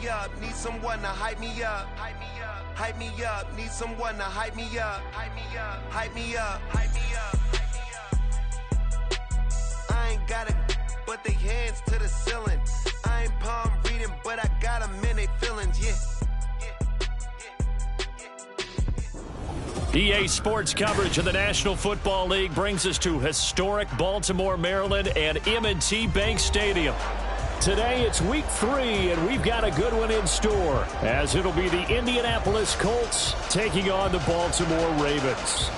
me up, need someone to hype me up. Hype me up, hype me up, need someone to hype me up. Hype me up, hype me up, hype me up, hype me up. I ain't got it, but they hands to the ceiling. I ain't palm reading, but I got them in they feelings, yeah. EA Sports coverage of the National Football League brings us to historic Baltimore, Maryland and M&T Bank Stadium. Today it's week 3, and we've got a good one in store, as it'll be the Indianapolis Colts taking on the Baltimore Ravens.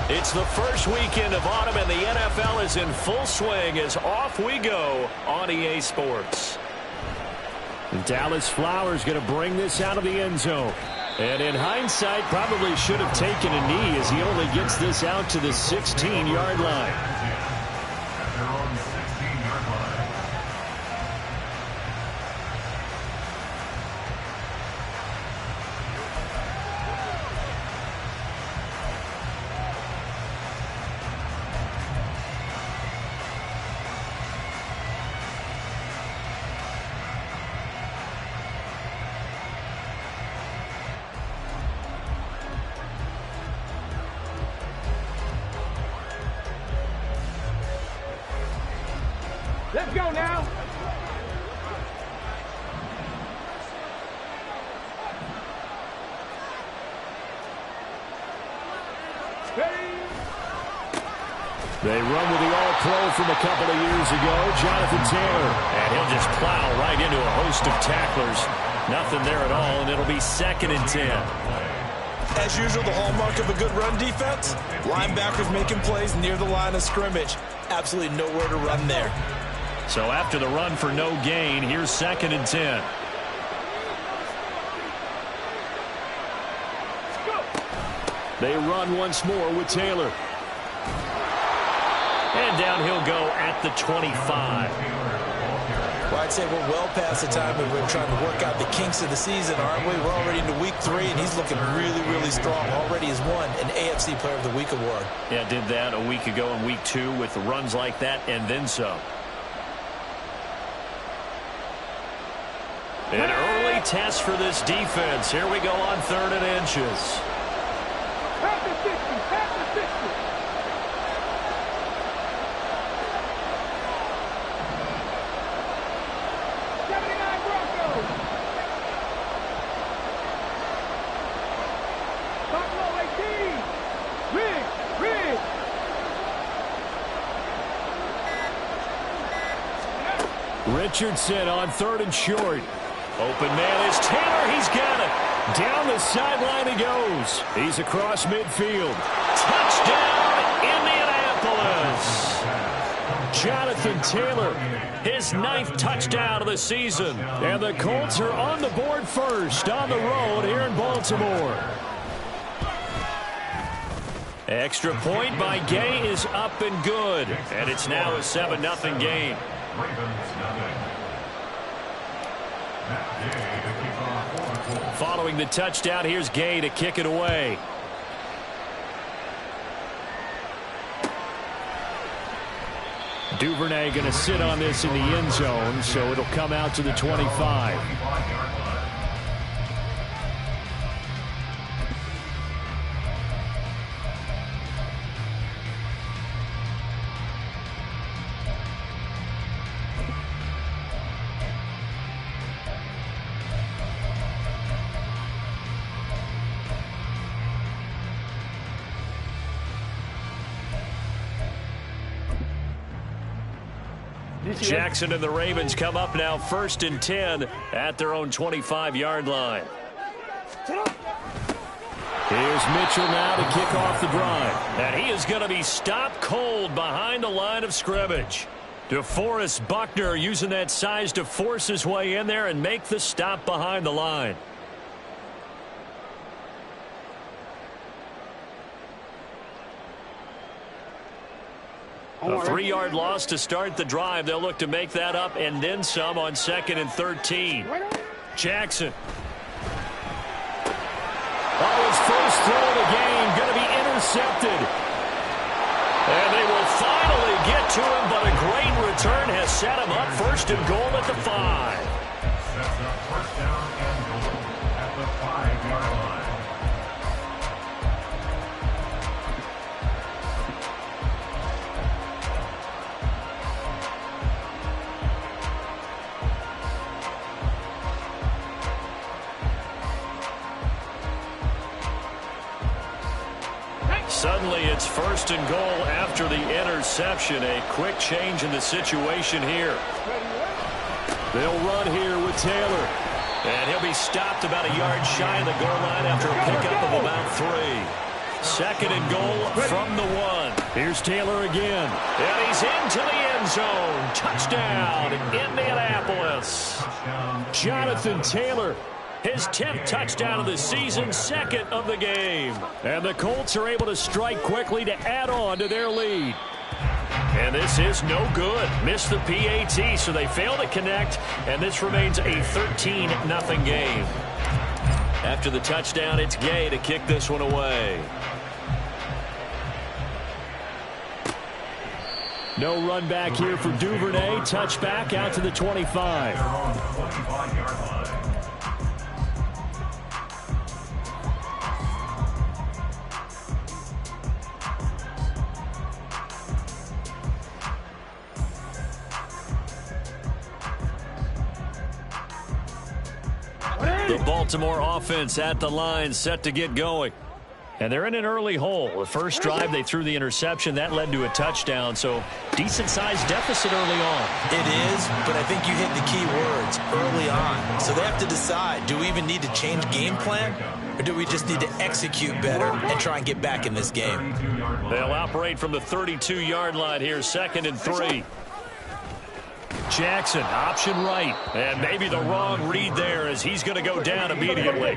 It's the first weekend of autumn, and the NFL is in full swing as off we go on EA Sports. Dallas Flowers going to bring this out of the end zone. And in hindsight, probably should have taken a knee as he only gets this out to the 16-yard line. Let's go now. They run with the All-Pro from a couple of years ago, Jonathan Taylor. And he'll just plow right into a host of tacklers. Nothing there at all, and it'll be 2nd and 10. As usual, the hallmark of a good run defense, linebackers making plays near the line of scrimmage. Absolutely nowhere to run there. So after the run for no gain, here's 2nd and 10. They run once more with Taylor. And down he'll go at the 25. Well, I'd say we're well past the time when we're trying to work out the kinks of the season, aren't we? We're already into week 3, and he's looking really, really strong. Already has won an AFC Player of the Week award. Yeah, did that a week ago in week 2 with the runs like that and then some. An early test for this defense. Here we go on 3rd and inches. Pass the 60, pass the 60. Richardson on 3rd and short. Open man is Taylor. He's got it. Down the sideline he goes. He's across midfield. Touchdown, Indianapolis. Jonathan Taylor, his 9th touchdown of the season. And the Colts are on the board first on the road here in Baltimore. Extra point by Gay is up and good. And it's now a 7-0 game. Following the touchdown, here's Gay to kick it away. Duvernay going to sit on this in the end zone, so it'll come out to the 25. Jackson and the Ravens come up now 1st and 10 at their own 25-yard line. Here's Mitchell now to kick off the drive. And he is going to be stopped cold behind the line of scrimmage. DeForest Buckner using that size to force his way in there and make the stop behind the line. A 3-yard loss to start the drive. They'll look to make that up and then some on 2nd and 13. Jackson. Oh, his first throw of the game going to be accepted. And they will finally get to him, but a great return has set him up first and goal at the 5. Sets up first down and goal at the 5-yard line. Suddenly it's first and goal after the interception. A quick change in the situation here. They'll run here with Taylor. And he'll be stopped about a yard shy of the goal line after a pickup of about 3. Second and goal from the 1. Here's Taylor again. And he's into the end zone. Touchdown, Indianapolis. Jonathan Taylor. His 10th touchdown of the season, second of the game. And the Colts are able to strike quickly to add on to their lead. And this is no good. Missed the PAT, so they fail to connect, and this remains a 13-0 game. After the touchdown, it's Gay to kick this one away. No run back here for Duvernay. Touchback out to the 25. The Baltimore offense at the line, set to get going. And they're in an early hole. The first drive, they threw the interception. That led to a touchdown, so decent-sized deficit early on. It is, but I think you hit the key words, early on. So they have to decide, do we even need to change game plan, or do we just need to execute better and try and get back in this game? They'll operate from the 32-yard line here, 2nd and 3. Jackson, option right, and maybe the wrong read there as he's going to go down immediately.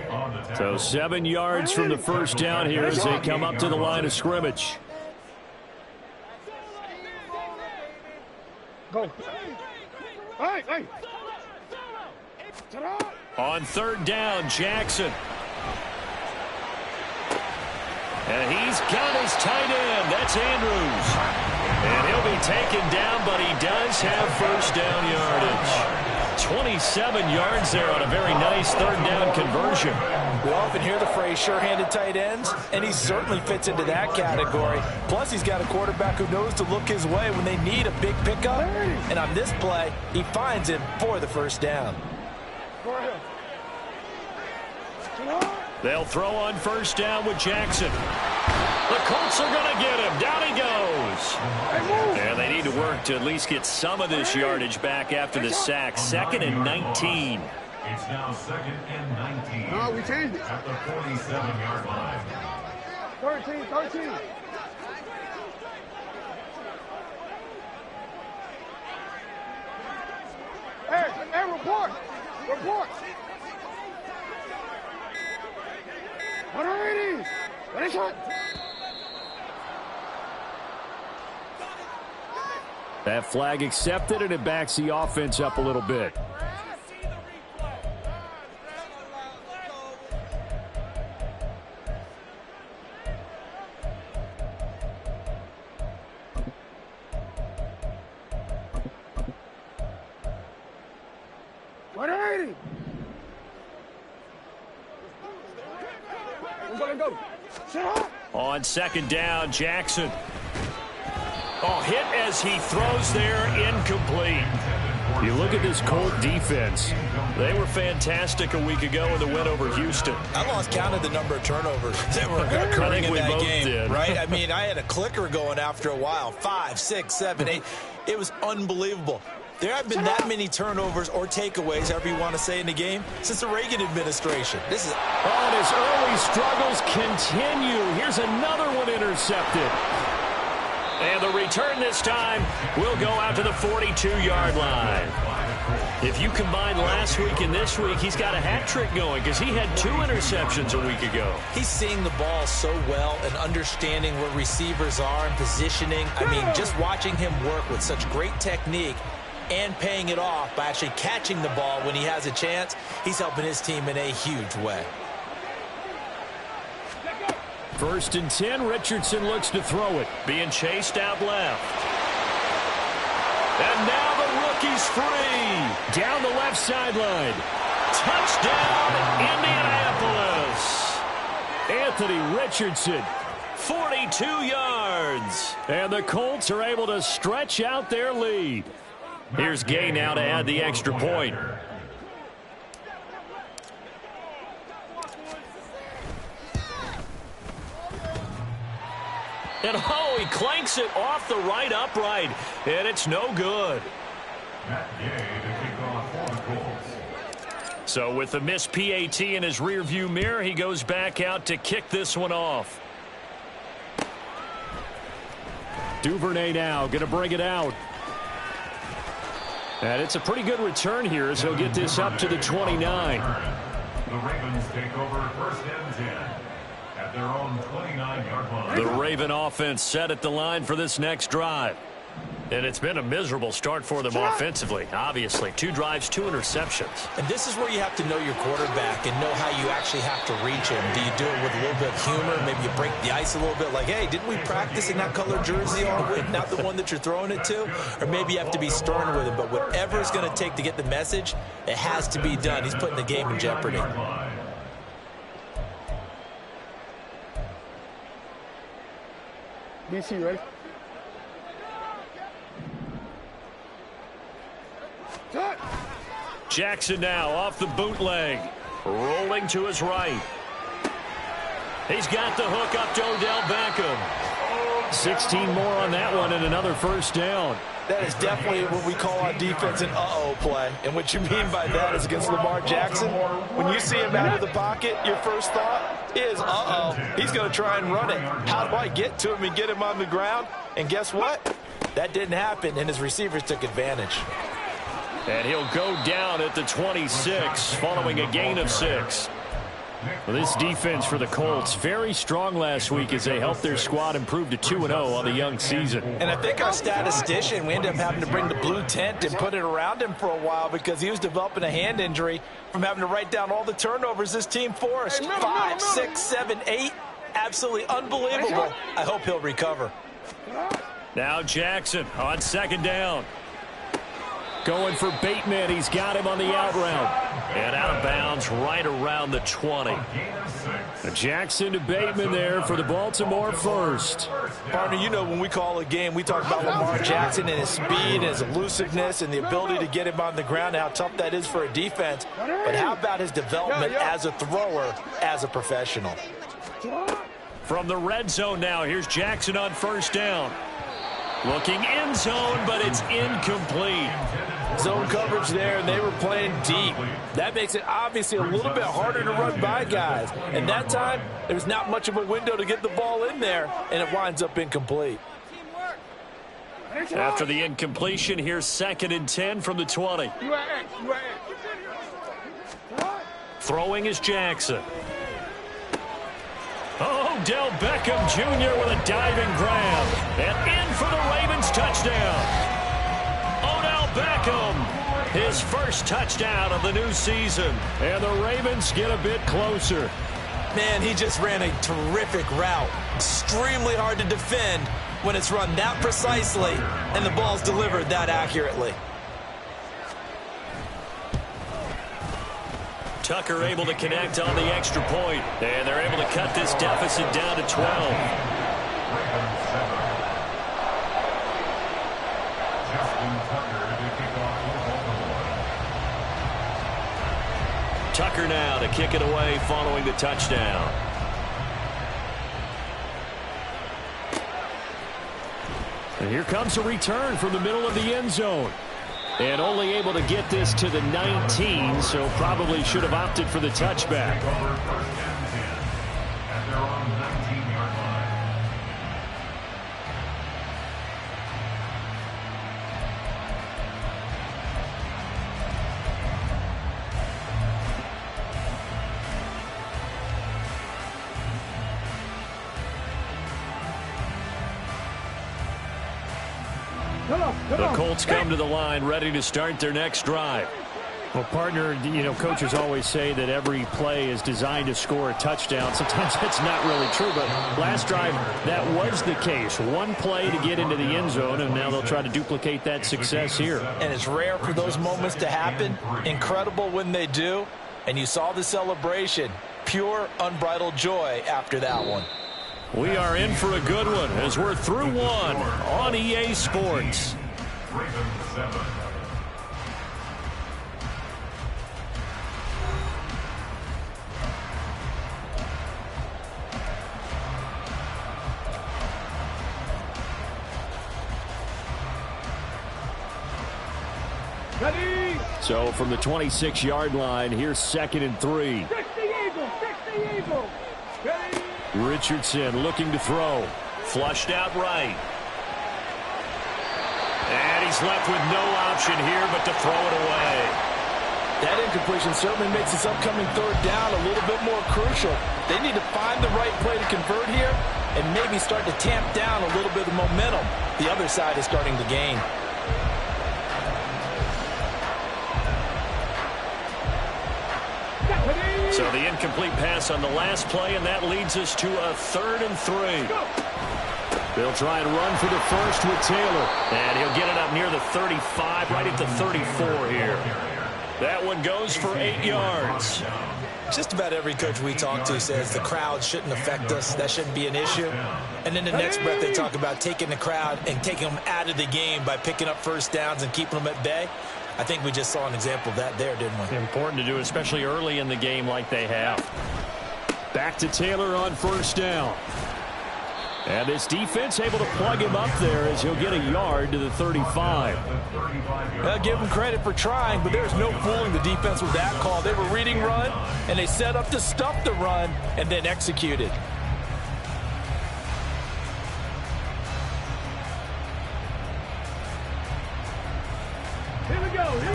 So 7 yards from the first down here as they come up to the line of scrimmage. Go. Hey. On 3rd down, Jackson. And he's got his tight end. That's Andrews. And he'll be taken down, but he does have first down yardage. 27 yards there on a very nice 3rd down conversion. We often hear the phrase sure-handed tight ends, and he certainly fits into that category. Plus, he's got a quarterback who knows to look his way when they need a big pickup. And on this play, he finds him for the first down. They'll throw on first down with Jackson. The Colts are going to get him. Down he goes. And they need to work to at least get some of this yardage back after the sack. 2nd and 19. It's now 2nd and 19. No, we changed it. At the 47-yard line. 13. Hey, report. 180. What is it? That flag accepted, and it backs the offense up a little bit. On 2nd down, Jackson. Oh, hit as he throws there, incomplete. You look at this Colt defense. They were fantastic a week ago in the win over Houston. I lost count of the number of turnovers that were occurring in that game, right? I mean, I had a clicker going after a while. 5, 6, 7, 8. It was unbelievable. There have been that many turnovers or takeaways, however you want to say, in the game since the Reagan administration. This is... Oh, and his early struggles continue. Here's another one intercepted. And the return this time will go out to the 42-yard line. If you combine last week and this week, he's got a hat trick going because he had 2 interceptions a week ago. He's seeing the ball so well and understanding where receivers are and positioning. I mean, just watching him work with such great technique and paying it off by actually catching the ball when he has a chance, he's helping his team in a huge way. 1st and 10. Richardson looks to throw it. Being chased out left. And now the rookie's free. Down the left sideline. Touchdown, Indianapolis. Anthony Richardson, 42 yards. And the Colts are able to stretch out their lead. Here's Gay now to add the extra point. And oh, he clanks it off the right upright. And it's no good. So with the missed PAT in his rearview mirror, he goes back out to kick this one off. Duvernay now going to bring it out. And it's a pretty good return here as he'll get this up to the 29. The Ravens take over 1st and 10 at their own 29-yard line. The Raven offense set at the line for this next drive. And it's been a miserable start for them offensively. Obviously, 2 drives, 2 interceptions. And this is where you have to know your quarterback and know how you actually have to reach him. Do you do it with a little bit of humor? Maybe you break the ice a little bit like, hey, didn't we practice in that color jersey all week, not the one that you're throwing it to? Or maybe you have to be stern with him. But whatever it's going to take to get the message, it has to be done. He's putting the game in jeopardy. DC, ready? Jackson now off the bootleg. Rolling to his right. He's got the hook up to Odell Beckham. 16 more on that one and another 1st down. That is definitely what we call on defense an uh-oh play. And what you mean by that is against Lamar Jackson, when you see him out of the pocket, your first thought is, uh-oh, he's going to try and run it. How do I get to him and get him on the ground? And guess what? That didn't happen, and his receivers took advantage. And he'll go down at the 26 following a gain of 6. Well, this defense for the Colts, very strong last week as they helped their squad improve to 2-0 on the young season. And I think our statistician, we ended up having to bring the blue tent and put it around him for a while because he was developing a hand injury from having to write down all the turnovers this team forced. 5, 6, 7, 8. Absolutely unbelievable. I hope he'll recover. Now Jackson on 2nd down. Going for Bateman. He's got him on the out route. And out of bounds right around the 20. Jackson to Bateman there for the Baltimore 1st. Partner, you know when we call a game, we talk about Lamar Jackson and his speed and his elusiveness and the ability to get him on the ground and how tough that is for a defense. But how about his development as a thrower, as a professional? From the red zone now, here's Jackson on 1st down. Looking end zone, but it's incomplete. Zone coverage there, and they were playing deep. That makes it obviously a little bit harder to run by guys. And that time, there's not much of a window to get the ball in there, and it winds up incomplete. After the incompletion, here's 2nd and 10 from the 20. Throwing is Jackson. Odell Beckham Jr. with a diving grab. And in for the Ravens touchdown. Odell Beckham, his 1st touchdown of the new season. And the Ravens get a bit closer. Man, he just ran a terrific route. Extremely hard to defend when it's run that precisely and the ball's delivered that accurately. Tucker able to connect on the extra point. And they're able to cut this deficit down to 12. Tucker now to kick it away following the touchdown. And here comes a return from the middle of the end zone. And only able to get this to the 19, so probably should have opted for the touchback. The Colts come to the line ready to start their next drive. Well, partner, coaches always say that every play is designed to score a touchdown. Sometimes that's not really true, but last drive, that was the case. One play to get into the end zone, and now they'll try to duplicate that success here. And it's rare for those moments to happen. Incredible when they do. And you saw the celebration. Pure, unbridled joy after that one. We are in for a good one as we're through one on EA Sports. Ravens 7. So from the 26-yard line, here's 2nd and 3. Fix the eagle! Fix the eagle! Ready? Richardson looking to throw. Flushed out right. And he's left with no option here but to throw it away. That incompletion certainly makes this upcoming 3rd down a little bit more crucial. They need to find the right play to convert here and maybe start to tamp down a little bit of momentum. The other side is starting to gain. So the incomplete pass on the last play, and that leads us to a 3rd and 3. They'll try and run for the first with Taylor. And he'll get it up near the 35, right at the 34 here. That one goes for 8 yards. Just about every coach we talk to says the crowd shouldn't affect us. That shouldn't be an issue. And in the next breath, they talk about taking the crowd and taking them out of the game by picking up first downs and keeping them at bay. I think we just saw an example of that there, didn't we? Important to do, especially early in the game like they have. Back to Taylor on 1st down. And this defense able to plug him up there as he'll get a yard to the 35. I'll give him credit for trying, but there's no fooling the defense with that call. They were reading run, and they set up to stuff the run and then executed.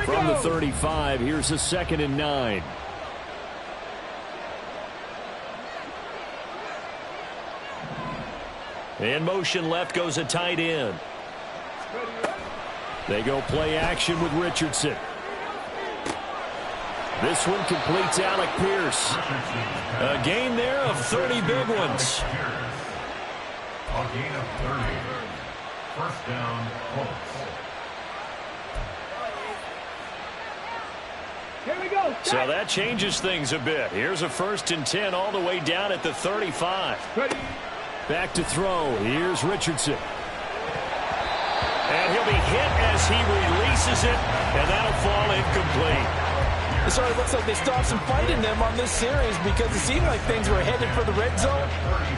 From the 35, here's a 2nd and 9. In motion left goes a tight end. They go play action with Richardson. This one completes Alec Pierce. A gain there of 30 big ones. A gain of 30. 1st down, Colts. So that changes things a bit. Here's a 1st and 10 all the way down at the 35. Back to throw. Here's Richardson. And he'll be hit as he releases it, and that'll fall incomplete. It sort of looks like they stopped some fight in them on this series because it seemed like things were headed for the red zone.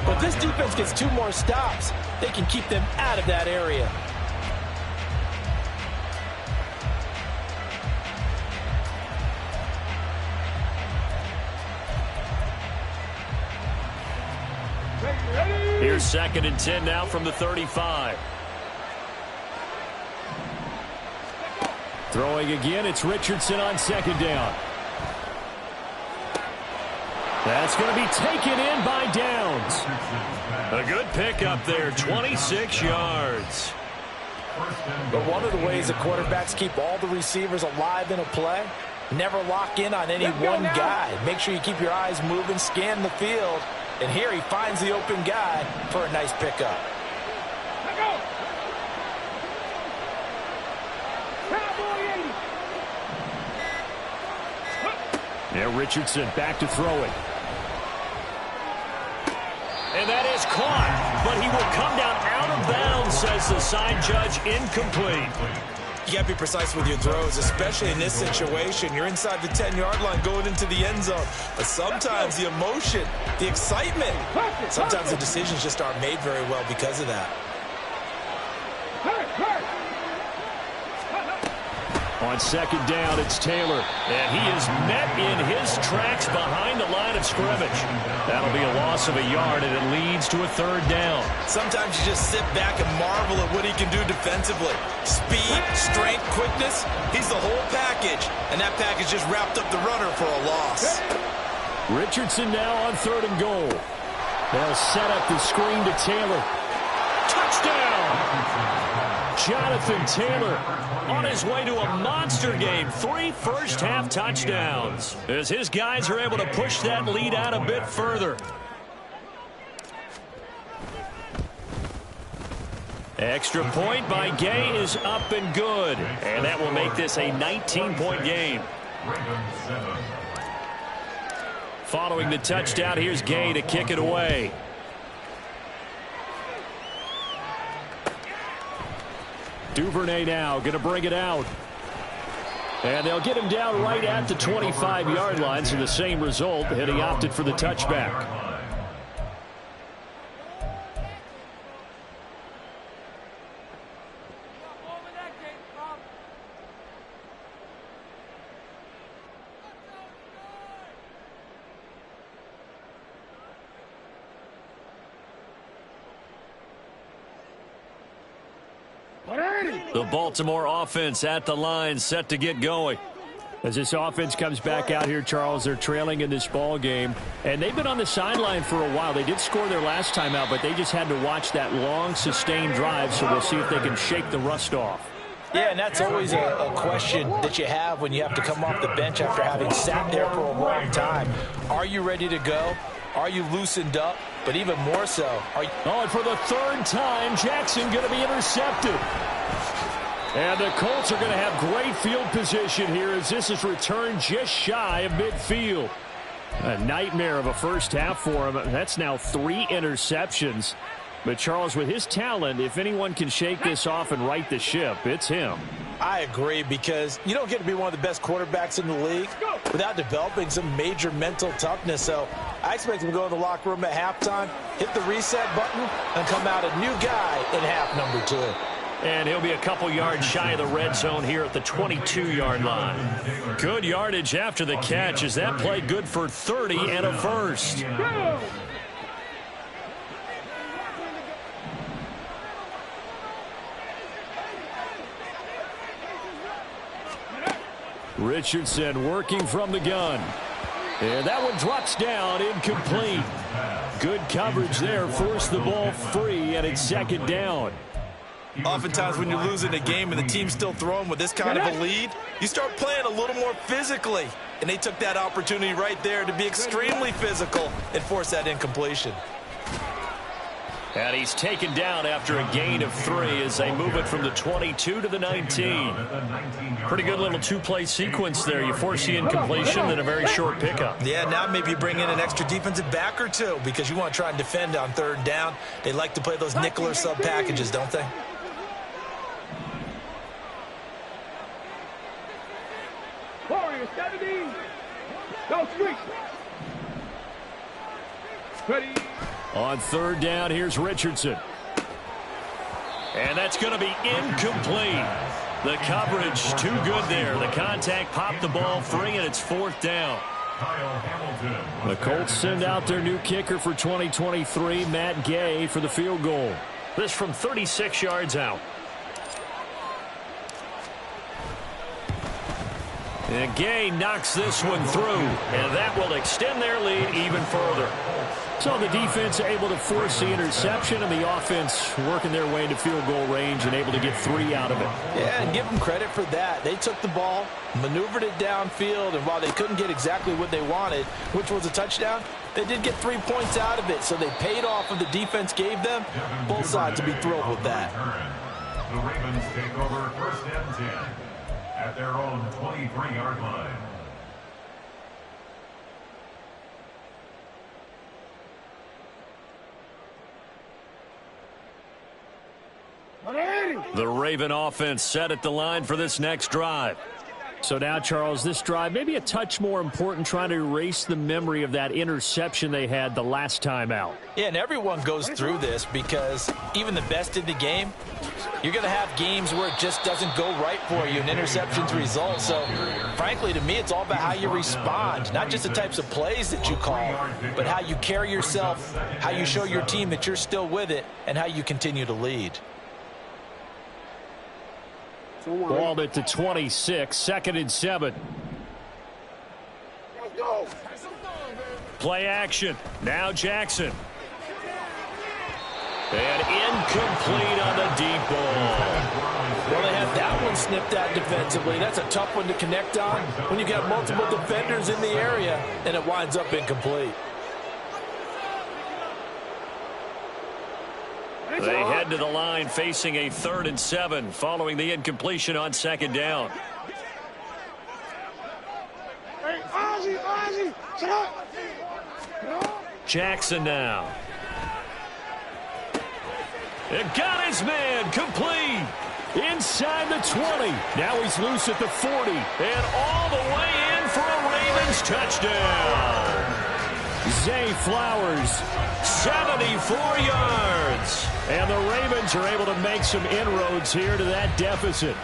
But this defense gets 2 more stops. They can keep them out of that area. Here's 2nd and 10 now from the 35. Throwing again, it's Richardson on 2nd down. That's going to be taken in by Downs. A good pickup there, 26 yards. But one of the ways that quarterbacks keep all the receivers alive in a play, never lock in on any one guy. Make sure you keep your eyes moving, scan the field. And here he finds the open guy for a nice pickup. Now Richardson back to throwing. And that is caught, but he will come down out of bounds, says the side judge, incomplete. You got to be precise with your throws, especially in this situation. You're inside the 10-yard line going into the end zone. But sometimes the emotion, the excitement, sometimes the decisions just aren't made very well because of that. On 2nd down, it's Taylor. And he is met in his tracks behind the line of scrimmage. That'll be a loss of a yard, and it leads to a 3rd down. Sometimes you just sit back and marvel at what he can do defensively. Speed, strength, quickness, he's the whole package. And that package just wrapped up the runner for a loss. Richardson now on 3rd and goal. They'll set up the screen to Taylor. Touchdown! Jonathan Taylor on his way to a monster game. 3 first-half touchdowns as his guys are able to push that lead out a bit further. Extra point by Gay is up and good. And that will make this a 19-point game. Following the touchdown, here's Gay to kick it away. Duvernay now going to bring it out. And they'll get him down right at the 25-yard line, so the same result, and he opted for the touchback. The Baltimore offense at the line, set to get going. As this offense comes back out here, Charles, they're trailing in this ball game, and they've been on the sideline for a while. They did score their last time out, but they just had to watch that long, sustained drive, so we'll see if they can shake the rust off. Yeah, and that's always a question that you have when you have to come off the bench after having sat there for a long time. Are you ready to go? Are you loosened up? But even more so, are you... Oh, and for the third time, Jackson going to be intercepted. And the Colts are going to have great field position here as this is returned just shy of midfield. A nightmare of a first half for him. That's now 3 interceptions. But Charles, with his talent, if anyone can shake this off and right the ship, it's him. I agree, because you don't get to be one of the best quarterbacks in the league without developing some major mental toughness. So I expect him to go in the locker room at halftime, hit the reset button, and come out a new guy in half number 2. And he'll be a couple yards shy of the red zone here at the 22-yard line. Good yardage after the catch as that play good for 30 and a first. Richardson working from the gun. And that one drops down, incomplete. Good coverage there, forced the ball free, and it's second down. Oftentimes when you're losing a game and the team's still throwing with this kind of a lead, you start playing a little more physically. And they took that opportunity right there to be extremely physical and force that incompletion. And he's taken down after a gain of 3 as they move it from the 22 to the 19. Pretty good little 2-play sequence there. You force the incompletion, then a very short pickup. Yeah, now maybe you bring in an extra defensive back or 2 because you want to try and defend on third down. They like to play those nickel or sub packages, don't they? Warriors 70. Go street. Ready. On third down, here's Richardson. And that's going to be incomplete. The coverage too good there. The contact popped the ball free, and it's fourth down. The Colts send out their new kicker for 2023, Matt Gay, for the field goal. This from 36 yards out. And Gay knocks this one through, and that will extend their lead even further. So the defense able to force the interception, and the offense working their way into field goal range and able to get 3 out of it. Yeah, and give them credit for that. They took the ball, maneuvered it downfield, and while they couldn't get exactly what they wanted, which was a touchdown, they did get 3 points out of it. So they paid off what the defense gave them. Both sides to be thrilled with that. The Ravens take over first and 10 at their own 23-yard line. The Raven offense set at the line for this next drive. So now, Charles, this drive maybe a touch more important, trying to erase the memory of that interception they had the last time out. Yeah, and everyone goes through this because even the best in the game, you're going to have games where it just doesn't go right for you and interceptions result. So, frankly, to me, it's all about how you respond, not just the types of plays that you call, but how you carry yourself, how you show your team that you're still with it, and how you continue to lead. Balled it to 26, 2nd and 7. Play action. Now Jackson. And incomplete on the deep ball. That one snipped out defensively. That's a tough one to connect on when you got multiple defenders in the area, and it winds up incomplete. They head to the line facing a 3rd and 7 following the incompletion on 2nd down. Jackson now. It got his man complete. Inside the 20. Now he's loose at the 40. And all the way in for a Ravens touchdown. Zay Flowers, 74 yards. And the Ravens are able to make some inroads here to that deficit.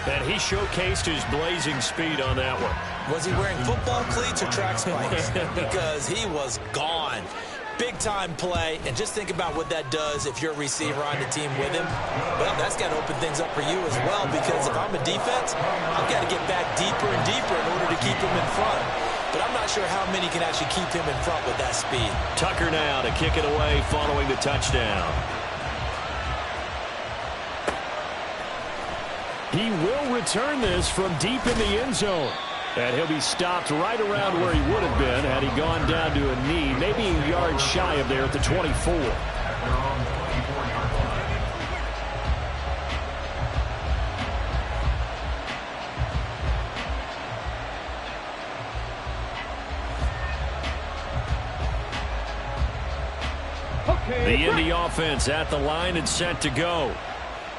And he showcased his blazing speed on that one. Was he wearing football cleats or track spikes? Because he was gone. Big-time play, and just think about what that does if you're a receiver on the team with him. Well, that's got to open things up for you as well, because if I'm a defense, I've got to get back deeper and deeper in order to keep him in front. But I'm not sure how many can actually keep him in front with that speed. Tucker now to kick it away following the touchdown. He will return this from deep in the end zone. And he'll be stopped right around where he would have been had he gone down to a knee, maybe a yard shy of there at the 24. The Indy offense at the line and set to go.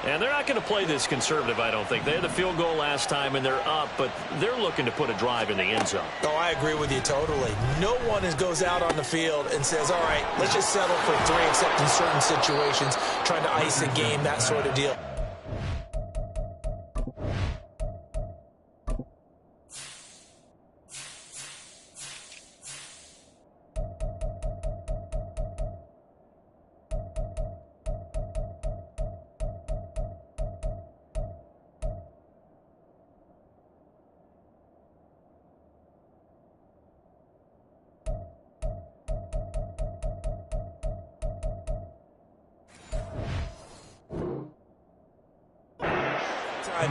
And they're not going to play this conservative, I don't think. They had the field goal last time, and they're up, but they're looking to put a drive in the end zone. Oh, I agree with you totally. No one goes out on the field and says, all right, let's just settle for 3, except in certain situations, trying to ice a game, that sort of deal.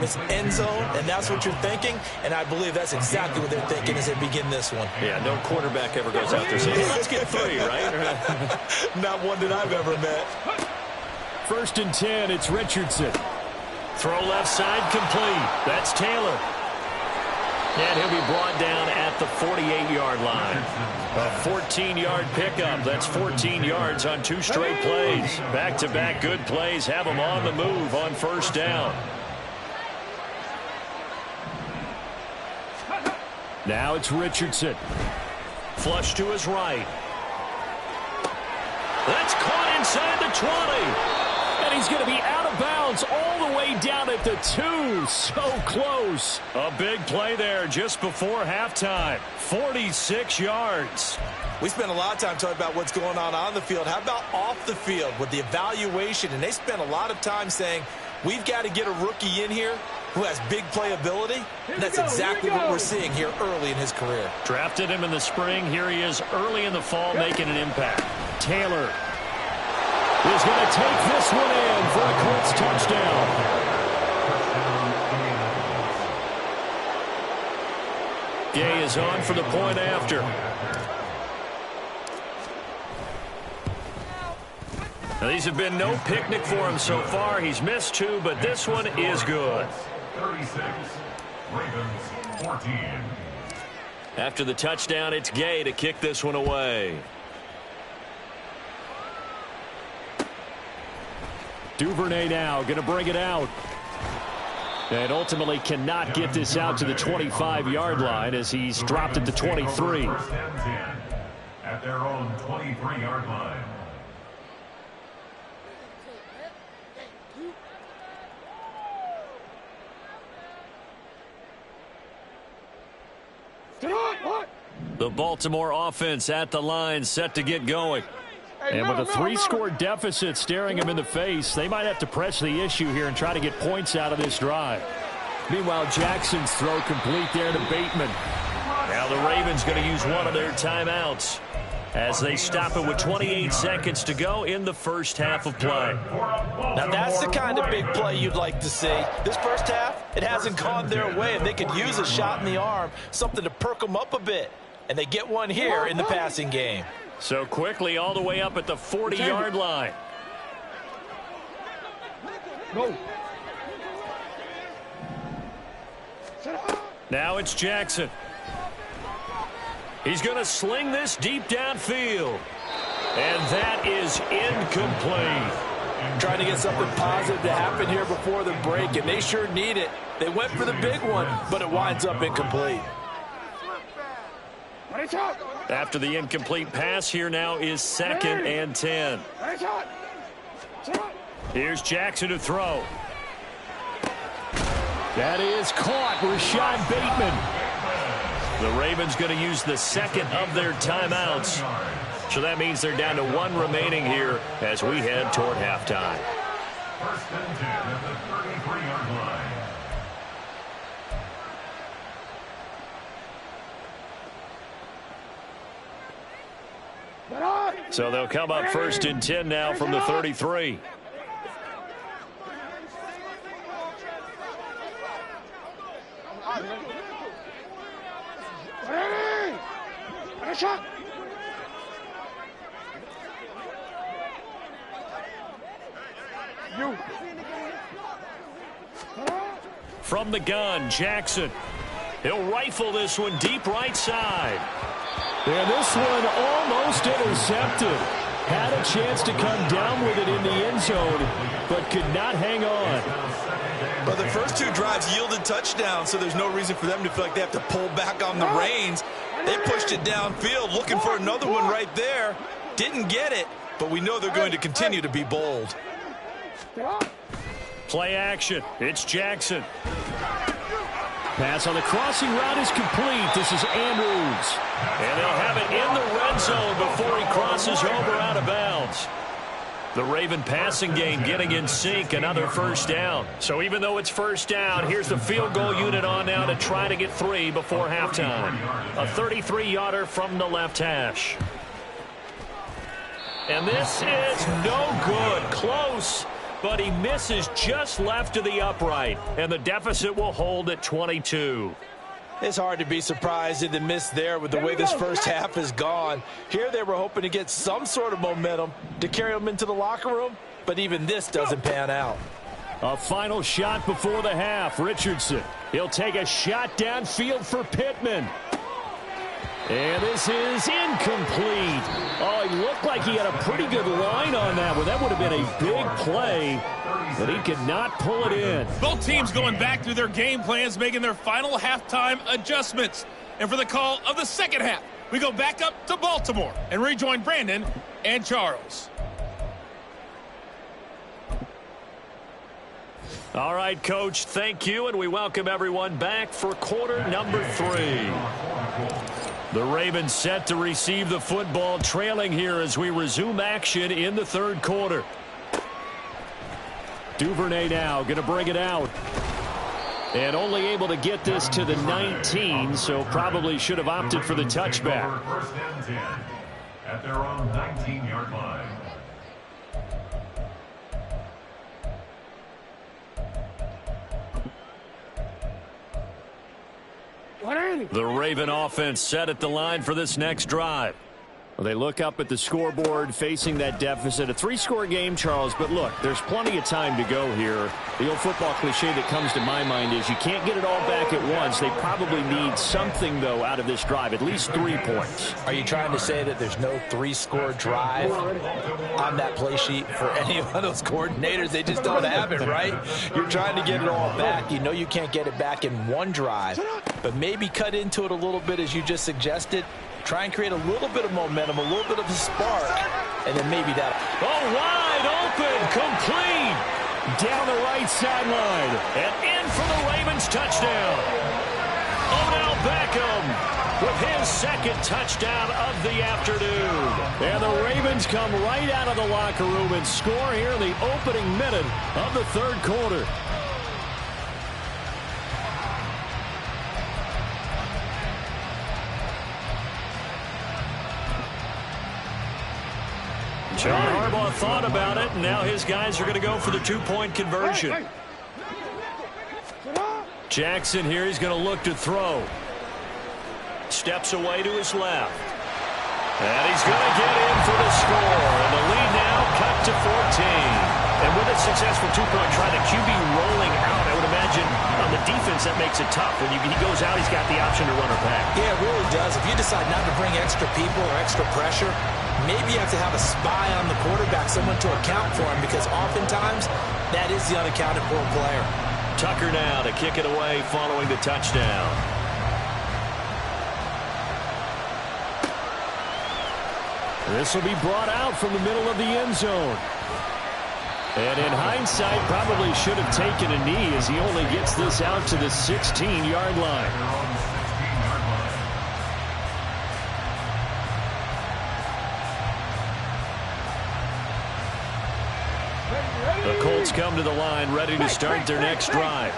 It's end zone, and that's what you're thinking, and I believe that's exactly what they're thinking as they begin this one. Yeah, no quarterback ever goes out there saying, hey, let's get 3, right? Not one that I've ever met. 1st and 10, it's Richardson. Throw left side complete. That's Taylor. And he'll be brought down at the 48-yard line. A 14-yard pickup. That's 14 yards on 2 straight plays. Back-to-back good plays have him on the move on 1st down. Now it's Richardson. Flush to his right. That's caught inside the 20. And he's going to be out of bounds all the way down at the 2. So close. A big play there just before halftime. 46 yards. We spent a lot of time talking about what's going on the field. How about off the field with the evaluation? And they spent a lot of time saying, we've got to get a rookie in here who has big playability. And that's exactly what we're seeing here early in his career. Drafted him in the spring. Here he is early in the fall making an impact. Taylor is going to take this one in for a Colts touchdown. Gay is on for the point after. Now, these have been no picnic for him so far. He's missed 2, but this one is good. 36, Ravens 14. After the touchdown, it's Gay to kick this one away. Duvernay now going to bring it out. And ultimately cannot get this out to the 25-yard line as he's dropped at the 23. 1st and 10 at their own 23-yard line. The Baltimore offense at the line set to get going. And with a 3-score deficit staring him in the face, they might have to press the issue here and try to get points out of this drive. Meanwhile, Jackson's throw complete there to Bateman. Now the Ravens going to use one of their timeouts. as they stop it with 28 seconds to go in the first half of play. Now that's the kind of big play you'd like to see. This first half, it hasn't gone their way, and they could use a shot in the arm, something to perk them up a bit. And they get one here in the passing game. So quickly all the way up at the 40-yard line. Go. Now it's Jackson. He's going to sling this deep downfield. And that is incomplete. Trying to get something positive to happen here before the break, and they sure need it. They went for the big one, but it winds up incomplete. After the incomplete pass, here now is 2nd and 10. Here's Jackson to throw. That is caught. Rashad Bateman. The Ravens going to use the second of their timeouts. So that means they're down to 1 remaining here as we head toward halftime. 1st and 10 at the 33-yard line. So they'll come up 1st and 10 now from the 33. From the gun, Jackson. He'll rifle this one deep right side. And this one almost intercepted. Had a chance to come down with it in the end zone, but could not hang on. But the first 2 drives yielded touchdowns, so there's no reason for them to feel like they have to pull back on the reins. They pushed it downfield, looking for another one right there. Didn't get it, but we know they're going to continue to be bold. Play action. It's Jackson. Pass on the crossing route is complete. This is Andrews. And they'll have it in the red zone before he crosses over out of bounds. The Raven passing game getting in sync, another first down. So even though it's first down, here's the field goal unit on now to try to get 3 before halftime. A 33-yarder from the left hash. And this is no good. Close, but he misses just left of the upright. And the deficit will hold at 22. It's hard to be surprised in the miss there with the way this first half has gone. Here they were hoping to get some sort of momentum to carry them into the locker room, but even this doesn't pan out. A final shot before the half. Richardson. He'll take a shot downfield for Pittman. And this is incomplete. Oh, he looked like he had a pretty good line on that one. That would have been a big play, but he could not pull it in. Both teams going back through their game plans, making their final halftime adjustments. And for the call of the second half, we go back up to Baltimore and rejoin Brandon and Charles. All right, Coach, thank you, and we welcome everyone back for quarter number 3. The Ravens set to receive the football, trailing here as we resume action in the 3rd quarter. Duvernay now going to bring it out. And only able to get this to the 19, so probably should have opted for the touchback. 1st and 10 at their own 19-yard line. The Raven offense set at the line for this next drive. Well, they look up at the scoreboard facing that deficit. A 3-score game, Charles, but look, there's plenty of time to go here. The old football cliche that comes to my mind is you can't get it all back at once. They probably need something, though, out of this drive, at least 3 points. Are you trying to say that there's no 3-score drive on that play sheet for any of those coordinators? They just don't have it, right? You're trying to get it all back. You know you can't get it back in one drive, but maybe cut into it a little bit as you just suggested. Try and create a little bit of momentum, a little bit of a spark, and then maybe that. Oh, wide open, complete, down the right sideline, and in for the Ravens touchdown. Odell Beckham with his 2nd touchdown of the afternoon. And the Ravens come right out of the locker room and score here in the opening minute of the 3rd quarter. John Harbaugh thought about it, and now his guys are going to go for the two-point conversion. Jackson here, he's going to look to throw. Steps away to his left. And he's going to get in for the score. And the lead now cut to 14. And with a successful two-point try, the QB rolling out, I would imagine on the defense that makes it tough. When he goes out, he's got the option to run or pass. Yeah, it really does. If you decide not to bring extra people or extra pressure, maybe you have to have a spy on the quarterback, someone to account for him, because oftentimes that is the unaccounted for player. Tucker now to kick it away following the touchdown. This will be brought out from the middle of the end zone. And in hindsight, probably should have taken a knee as he only gets this out to the 16-yard line. The Colts come to the line ready to start their next drive.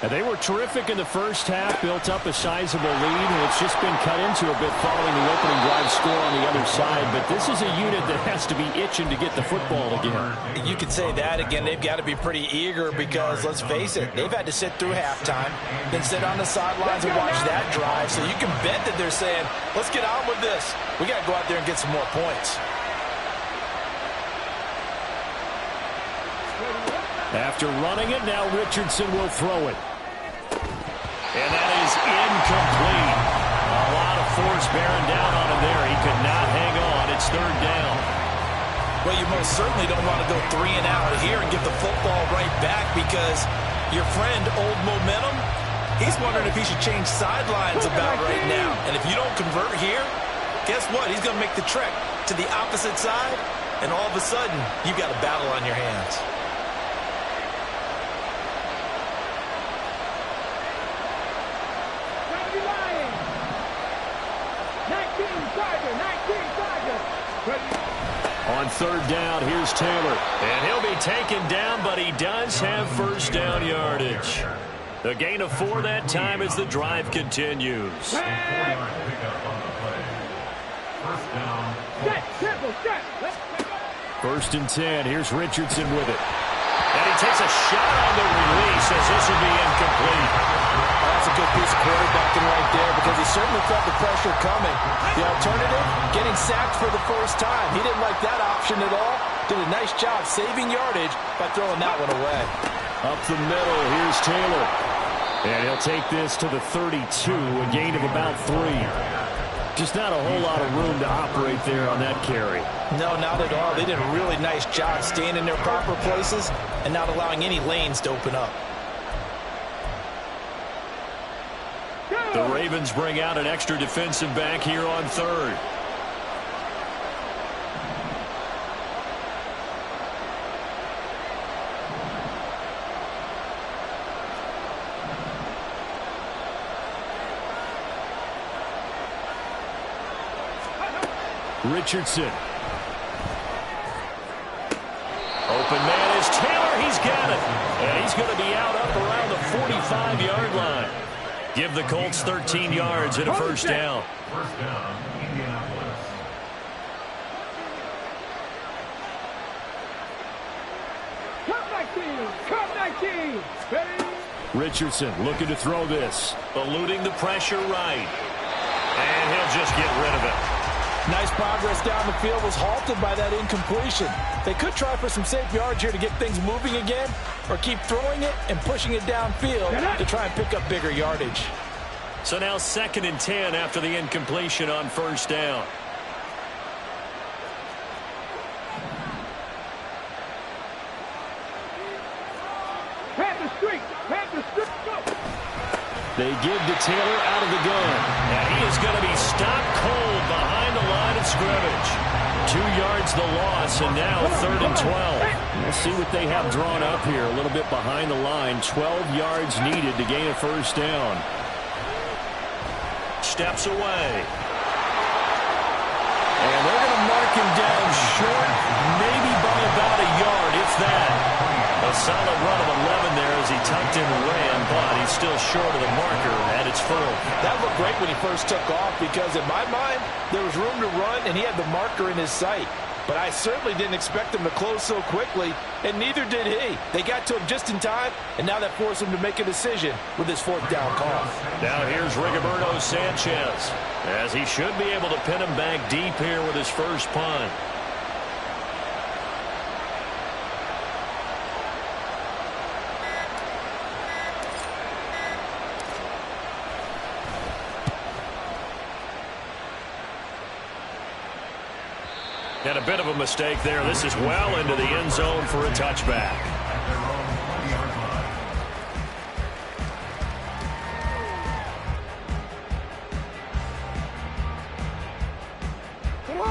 And they were terrific in the first half, built up a sizable lead, and it's just been cut into a bit following the opening drive score on the other side. But this is a unit that has to be itching to get the football again. You could say that again. They've got to be pretty eager because, let's face it, they've had to sit through halftime, then sit on the sidelines and watch that drive. So you can bet that they're saying, let's get on with this. We got to go out there and get some more points. After running it, now Richardson will throw it. And that is incomplete. A lot of force bearing down on him there. He could not hang on. It's third down. Well, you most certainly don't want to go 3 and out here and get the football right back, because your friend, Old Momentum, he's wondering if he should change sidelines about right now. And if you don't convert here, guess what? He's going to make the trek to the opposite side, and all of a sudden, you've got a battle on your hands. On third down, here's Taylor. And he'll be taken down, but he does have first down yardage. A gain of 4 that time as the drive continues. First and 10. Here's Richardson with it. And he takes a shot on the release as this will be incomplete. That's a good piece of quarterbacking right there, because he certainly felt the pressure coming. The alternative, getting sacked for the first time. He didn't like that option at all. Did a nice job saving yardage by throwing that one away. Up the middle, here's Taylor. And he'll take this to the 32, a gain of about 3. Just not a whole lot of room to operate there on that carry. No, not at all. They did a really nice job staying in their proper places and not allowing any lanes to open up. The Ravens bring out an extra defensive back here on third. Richardson. Open man is Taylor. He's got it. And he's going to be out up around the 45-yard line. Give the Colts 13 yards and a first down. First down, Indianapolis. Come 19. Ready? Richardson looking to throw this. Eluding the pressure right. And he'll just get rid of it. Nice progress down the field, was halted by that incompletion. They could try for some safe yards here to get things moving again, or keep throwing it and pushing it downfield to try and pick up bigger yardage. So now 2nd and 10 after the incompletion on first down. They give to Taylor out of the gun. And he is going to be stopped cold behind the line of scrimmage. 2 yards the loss, and now 3rd and 12. We'll see what they have drawn up here. A little bit behind the line. 12 yards needed to gain a first down. Steps away. And they're going to mark him down short, maybe by about a yard, if that. A solid run of 11 there as he tucked and ran, but he's still short of the marker at its full. That looked great when he first took off, because in my mind, there was room to run, and he had the marker in his sight. but I certainly didn't expect them to close so quickly, and neither did he. They got to him just in time, and now that forced him to make a decision with his fourth down call. Now here's Rigoberto Sanchez, as he should be able to pin him back deep here with his first punt. And a bit of a mistake there. This is well into the end zone for a touchback.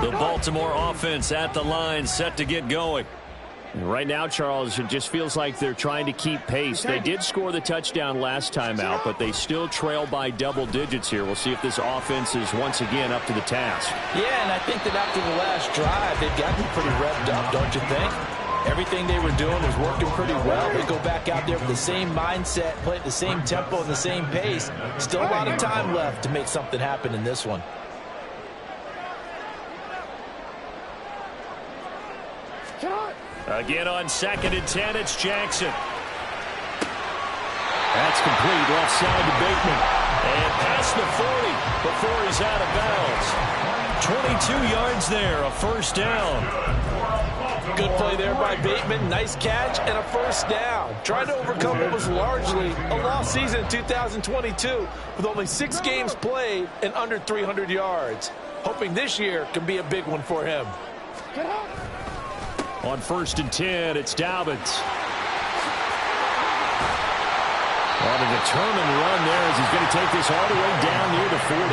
The Baltimore offense at the line, set to get going. Right now, Charles, it just feels like they're trying to keep pace. They did score the touchdown last time out, but they still trail by double digits here. We'll see if this offense is once again up to the task. Yeah, and I think that after the last drive, they've gotten pretty revved up, don't you think? Everything they were doing was working pretty well. They go back out there with the same mindset, play at the same tempo and the same pace. Still a lot of time left to make something happen in this one. Again on 2nd and 10, it's Jackson. That's complete, left side to Bateman. And past the 40 before he's out of bounds. 22 yards there, a first down. Good play there by Bateman. Nice catch and a first down. Trying to overcome what was largely a lost season in 2022 with only 6 games played and under 300 yards. Hoping this year can be a big one for him. On 1st and 10, it's Dobbins. On a determined run there as he's going to take this all the way down near the 40.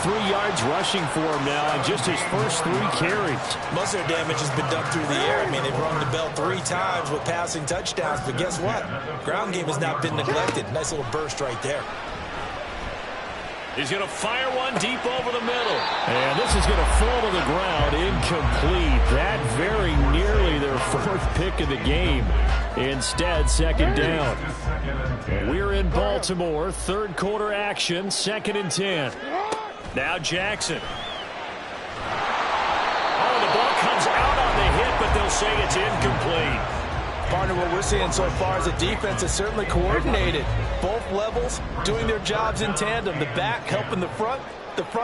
43 yards rushing for him now on just his first 3 carries. Most of their damage has been done through the air. I mean, they've rung the bell 3 times with passing touchdowns, but guess what? Ground game has not been neglected. Nice little burst right there. He's going to fire one deep over the middle. And this is going to fall to the ground, incomplete. That very nearly their 4th pick of the game. Instead, 2nd down. We're in Baltimore, 3rd quarter action, 2nd and 10. Now Jackson. Oh, the ball comes out on the hit, but they'll say it's incomplete. Partner, what we're seeing so far is a defense is certainly coordinated. Both levels doing their jobs in tandem. The back helping the front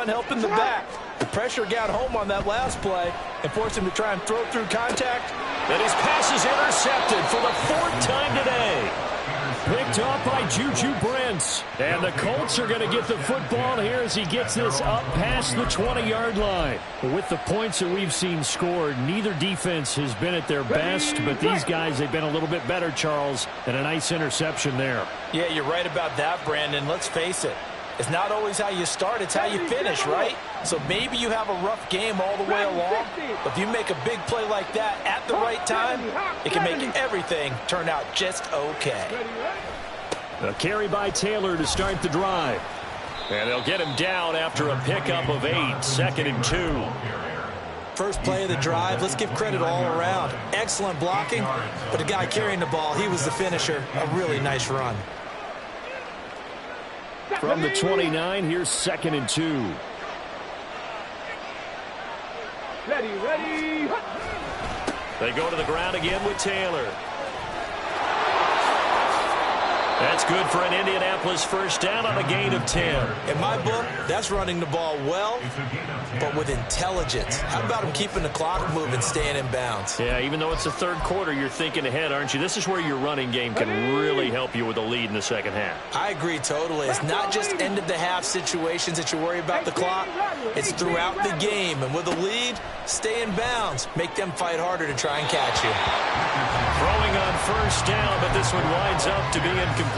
helping the back. The pressure got home on that last play and forced him to try and throw through contact. And his pass is intercepted for the 4th time today. Picked off by Juju Brents. And the Colts are going to get the football here as he gets this up past the 20-yard line. With the points that we've seen scored, neither defense has been at their best, but these guys, they've been a little bit better, Charles, and a nice interception there. Yeah, you're right about that, Brandon. Let's face it. It's not always how you start, it's how you finish, right? So maybe you have a rough game all the way along, but if you make a big play like that at the right time, it can make everything turn out just okay. A carry by Taylor to start the drive. And they'll get him down after a pickup of 8, 2nd and 2. First play of the drive, let's give credit all around. Excellent blocking, but the guy carrying the ball, he was the finisher. A really nice run. From the 29, here's 2nd and 2. Ready. They go to the ground again with Taylor. That's good for an Indianapolis first down on a gain of 10. In my book, that's running the ball well, but with intelligence. How about him keeping the clock moving, staying in bounds? Yeah, even though it's the 3rd quarter, you're thinking ahead, aren't you? This is where your running game can really help you with a lead in the 2nd half. I agree totally. It's not just end-of-the-half situations that you worry about the clock. It's throughout the game. And with a lead, stay in bounds. Make them fight harder to try and catch you. Throwing on first down, but this one winds up to be incomplete.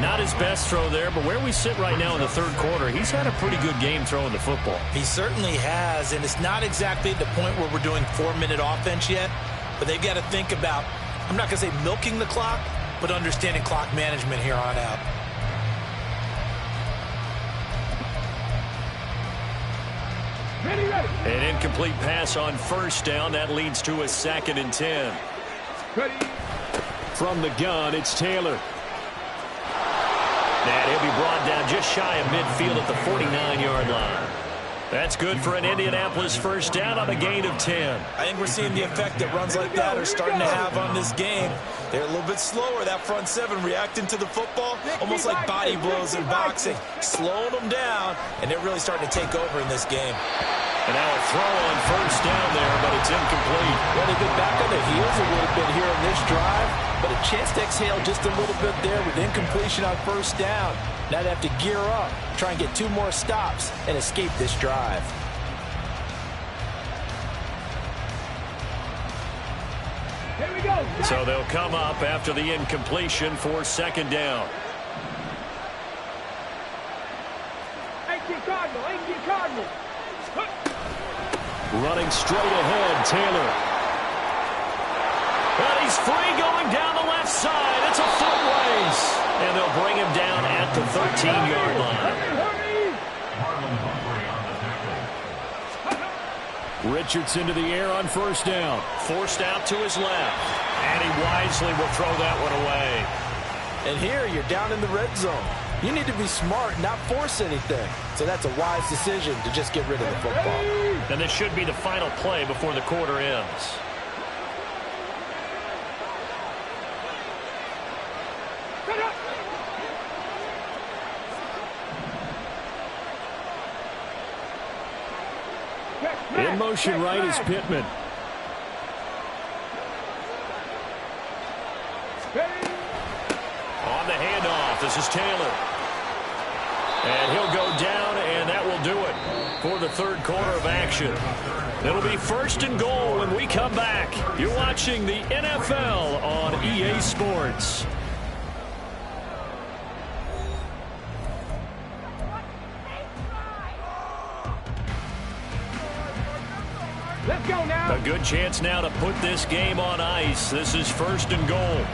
Not his best throw there, but where we sit right now in the 3rd quarter, he's had a pretty good game throwing the football. He certainly has, and it's not exactly the point where we're doing 4-minute offense yet, but they've got to think about, I'm not going to say milking the clock, but understanding clock management here on out. Ready. An incomplete pass on first down. That leads to a 2nd and 10. Ready. From the gun, it's Taylor. And he'll be brought down just shy of midfield at the 49-yard line. That's good for an Indianapolis first down on a gain of 10. I think we're seeing the effect that runs like that are starting to have on this game. They're a little bit slower, that front seven, reacting to the football, almost like body blows in boxing, slowing them down, and they're really starting to take over in this game. And now a throw on first down there, but it's incomplete. Well, they've been back on their heels a little bit here in this drive, but a chance to exhale just a little bit there with incompletion on first down. Now they have to gear up, try and get 2 more stops, and escape this drive. Here we go. So they'll come up after the incompletion for second down. 18 Cardinal, 18 Cardinal. Running straight ahead, Taylor. And he's free going down the left side. It's a foot race. And they'll bring him down at the 13-yard line. Richardson to the air on first down. Forced out to his left. And he wisely will throw that one away. And here you're down in the red zone. You need to be smart, not force anything. So that's a wise decision to just get rid of the football. And this should be the final play before the quarter ends. In motion right is Pittman. On the handoff, this is Taylor. And he'll go down, and that will do it for the third quarter of action. It'll be first and goal when we come back. You're watching the NFL on EA Sports. Let's go now. A good chance now to put this game on ice. This is first and goal.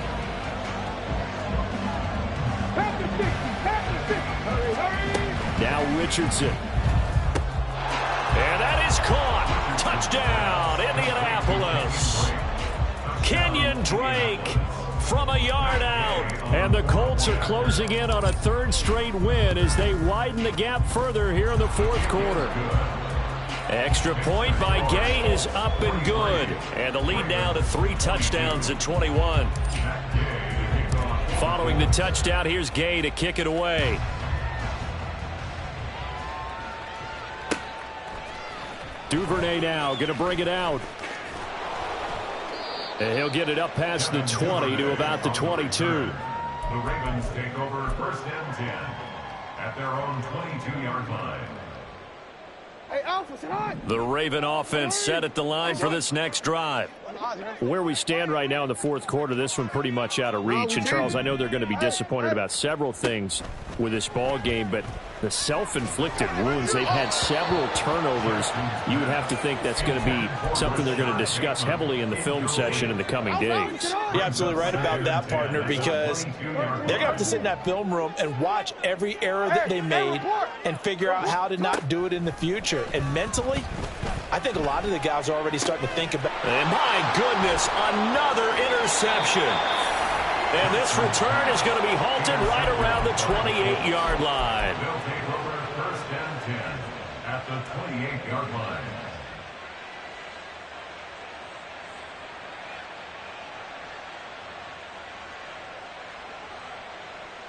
Now Richardson. And that is caught. Touchdown, Indianapolis. Kenyon Drake from a yard out. And the Colts are closing in on a third straight win as they widen the gap further here in the fourth quarter. Extra point by Gay is up and good. And the lead now to 3 touchdowns at 21. Following the touchdown, here's Gay to kick it away. Duvernay now going to bring it out. And he'll get it up past the 20 to about the 22. The Ravens take over first and 10 at their own 22-yard line. Hey, Alpha, sit on. The Raven offense set at the line for this next drive. Where we stand right now in the fourth quarter, this one pretty much out of reach. And, Charles, I know they're going to be disappointed about several things with this ball game, but the self-inflicted wounds, they've had several turnovers. You would have to think that's going to be something they're going to discuss heavily in the film session in the coming days. You're absolutely right about that, partner, because they're going to have to sit in that film room and watch every error that they made and figure out how to not do it in the future. And mentally, I think a lot of the guys are already starting to think about it. And my goodness, another interception. And this return is going to be halted right around the 28-yard line. They'll take over first and 10 at the 28-yard line.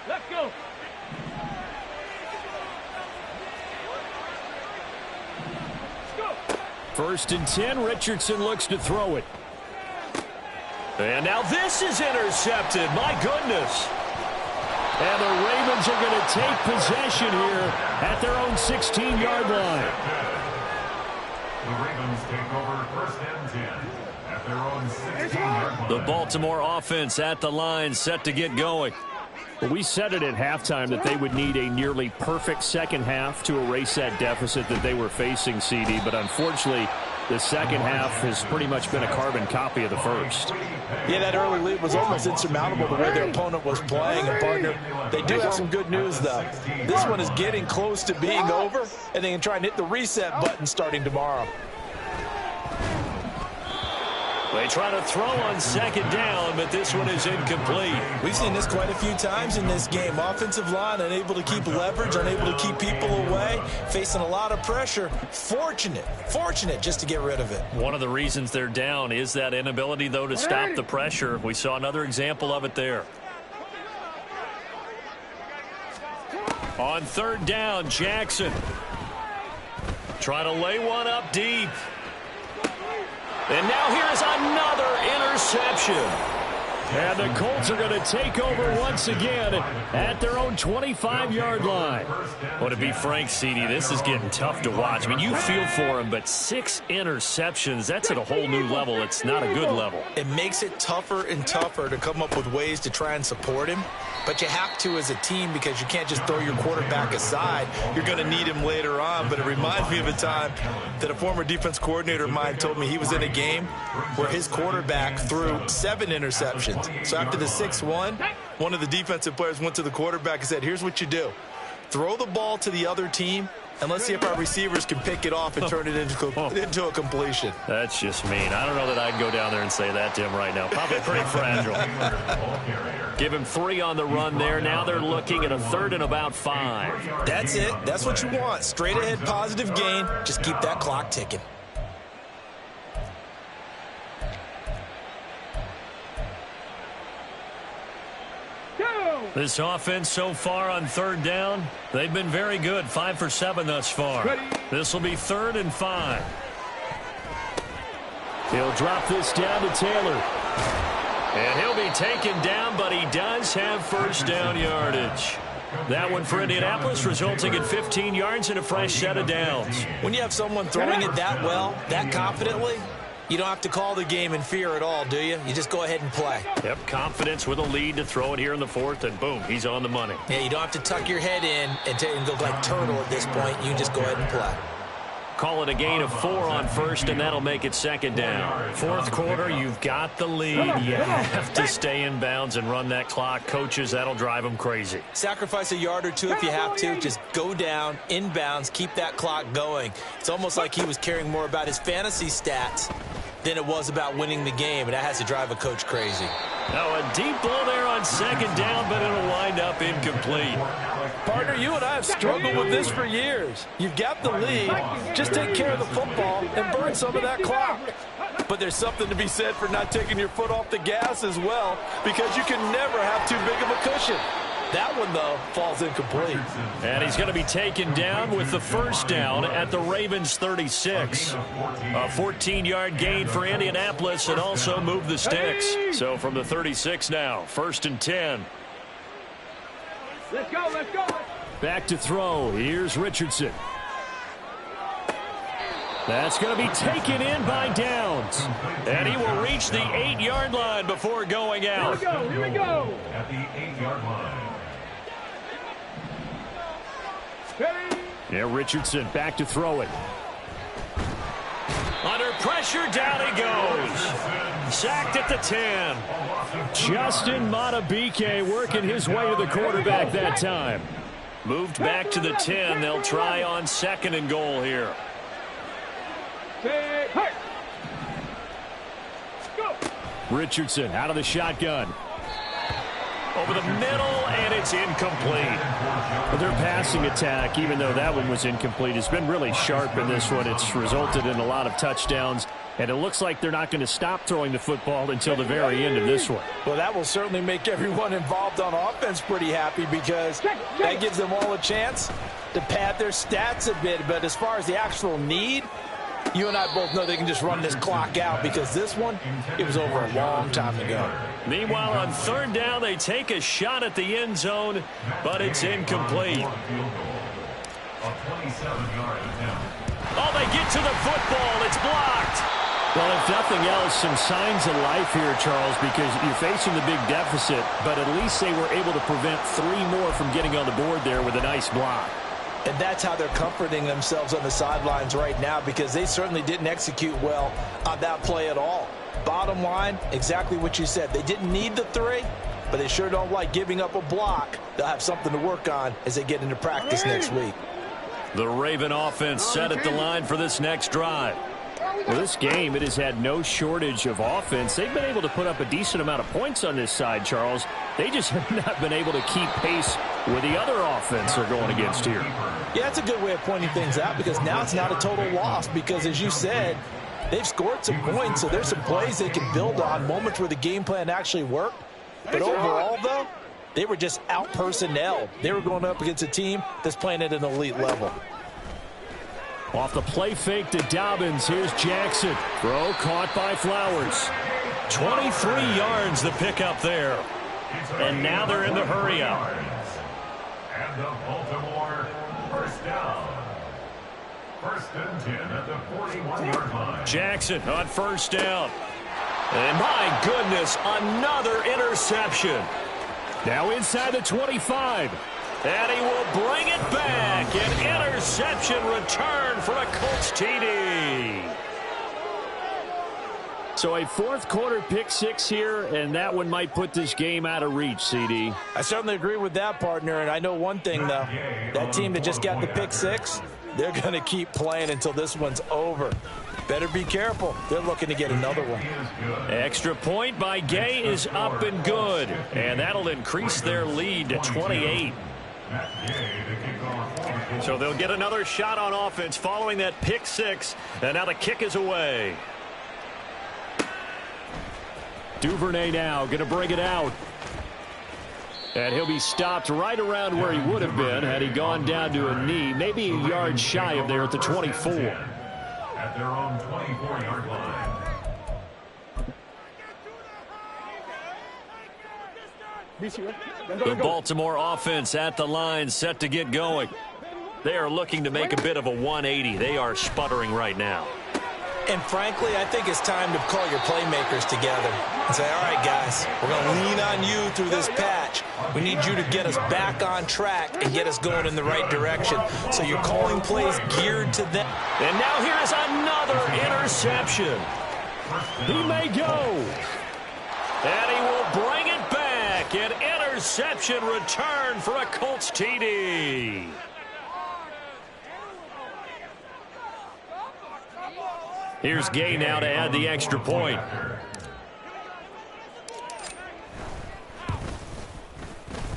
Let's go. First and 10, Richardson looks to throw it. And now this is intercepted. My goodness. And the Ravens are going to take possession here at their own 16-yard line. The Ravens take over first and 10 at their own 16-yard line. The Baltimore offense at the line, set to get going. We said it at halftime that they would need a nearly perfect second half to erase that deficit that they were facing, CD. But unfortunately, the second half has pretty much been a carbon copy of the first. Yeah, that early lead was almost insurmountable the way their opponent was playing. And, partner, they do have some good news, though. This one is getting close to being over, and they can try and hit the reset button starting tomorrow. They try to throw on second down, but this one is incomplete. We've seen this quite a few times in this game. Offensive line unable to keep leverage, unable to keep people away, facing a lot of pressure. Fortunate just to get rid of it. One of the reasons they're down is that inability, though, to stop the pressure. We saw another example of it there. On third down, Jackson. Try to lay one up deep. And now here's another interception. And the Colts are going to take over once again at their own 25-yard line. Well, to be frank, CD, this is getting tough to watch. I mean, you feel for him, but 6 interceptions, that's at a whole new level. It's not a good level. It makes it tougher and tougher to come up with ways to try and support him. But you have to as a team because you can't just throw your quarterback aside. You're going to need him later on. But it reminds me of a time that a former defense coordinator of mine told me he was in a game where his quarterback threw 7 interceptions. So after the 6th one of the defensive players went to the quarterback and said, here's what you do. Throw the ball to the other team, and let's see if our receivers can pick it off and turn it into a completion. That's just mean. I don't know that I'd go down there and say that to him right now. Probably pretty fragile. Give him 3 on the run there. Now they're looking at a 3rd and about 5. That's it. That's what you want. Straight ahead positive gain. Just keep that clock ticking. This offense so far on third down, they've been very good. 5 for 7 thus far. This will be 3rd and 5. He'll drop this down to Taylor. And he'll be taken down, but he does have first down yardage. That one for Indianapolis, resulting in 15 yards and a fresh set of downs. When you have someone throwing it that well, that confidently, you don't have to call the game in fear at all, do you? You just go ahead and play. Yep, confidence with a lead to throw it here in the 4th, and boom, he's on the money. Yeah, you don't have to tuck your head in and go like turtle at this point. You just go ahead and play. Call it a gain of 4 on first, and that'll make it 2nd down. 4th quarter, you've got the lead. You have to stay in bounds and run that clock. Coaches, that'll drive them crazy. Sacrifice a yard or 2 if you have to. Just go down, in bounds, keep that clock going. It's almost like he was caring more about his fantasy stats than it was about winning the game, and that has to drive a coach crazy. Now a deep ball there on 2nd down, but it'll wind up incomplete. Partner, you and I have struggled with this for years. You've got the lead. Just take care of the football and burn some of that clock. But there's something to be said for not taking your foot off the gas as well, because you can never have too big of a cushion. That one, though, falls incomplete. And he's going to be taken down with the first down at the Ravens 36. A 14-yard gain for Indianapolis and also move the sticks. So from the 36 now, 1st and 10. Let's go, let's go. Back to throw. Here's Richardson. That's going to be taken in by Downs. And he will reach the 8-yard line before going out. Here we go, here we go. At the 8-yard line. Yeah, Richardson back to throw it. Under pressure, down he goes. Sacked at the 10. Justin Madubuike working his way to the quarterback that time. Moved back to the 10. They'll try on 2nd and goal here. Richardson out of the shotgun. Over the middle, and it's incomplete. But their passing attack, even though that one was incomplete, has been really sharp in this one. It's resulted in a lot of touchdowns, and it looks like they're not going to stop throwing the football until the very end of this one. Well, that will certainly make everyone involved on offense pretty happy, because that gives them all a chance to pad their stats a bit. But as far as the actual need, you and I both know they can just run this clock out, because this one, it was over a long time ago. Meanwhile, on 3rd down, they take a shot at the end zone, but it's incomplete. Oh, they get to the football. It's blocked. Well, if nothing else, some signs of life here, Charles, because you're facing the big deficit, but at least they were able to prevent 3 more from getting on the board there with a nice block. And that's how they're comforting themselves on the sidelines right now, because they certainly didn't execute well on that play at all. Bottom line, exactly what you said. They didn't need the 3, but they sure don't like giving up a block. They'll have something to work on as they get into practice next week. The Raven offense set at the line for this next drive. Well, this game, it has had no shortage of offense. They've been able to put up a decent amount of points on this side, Charles. They just have not been able to keep pace with the other offense they're going against here. Yeah, that's a good way of pointing things out because now it's not a total loss because, as you said, they've scored some points, so there's some plays they can build on, moments where the game plan actually worked. But overall, though, they were just out-personnel. They were going up against a team that's playing at an elite level. Off the play fake to Dobbins. Here's Jackson. Throw caught by Flowers. 23 yards the pickup there. And now they're in the hurry up. And the Baltimore first down. First and 10 at the 41-yard line. Jackson on first down. And my goodness, another interception. Now inside the 25. And he will bring it back. An interception return for a Colts TD. So a fourth quarter pick six here, and that one might put this game out of reach, CD. I certainly agree with that, partner. And I know one thing, though. That team that just got the pick six, they're going to keep playing until this one's over. Better be careful. They're looking to get another one. Extra point by Gay is up and good. And that'll increase their lead to 28. So they'll get another shot on offense following that pick six. And now the kick is away. Duvernay now going to bring it out. And he'll be stopped right around where he would have been had he gone down to a knee. Maybe a yard shy of there at the 24. At their own 24-yard line. The Baltimore offense at the line, set to get going. They are looking to make a bit of a 180. They are sputtering right now. And frankly, I think it's time to call your playmakers together and say, all right, guys, we're going to lean on you through this patch. We need you to get us back on track and get us going in the right direction. So you're calling plays geared to them. And now here is another interception. He may go. And he will bring it back. An interception return for a Colts TD. Here's Gay now to add the extra point.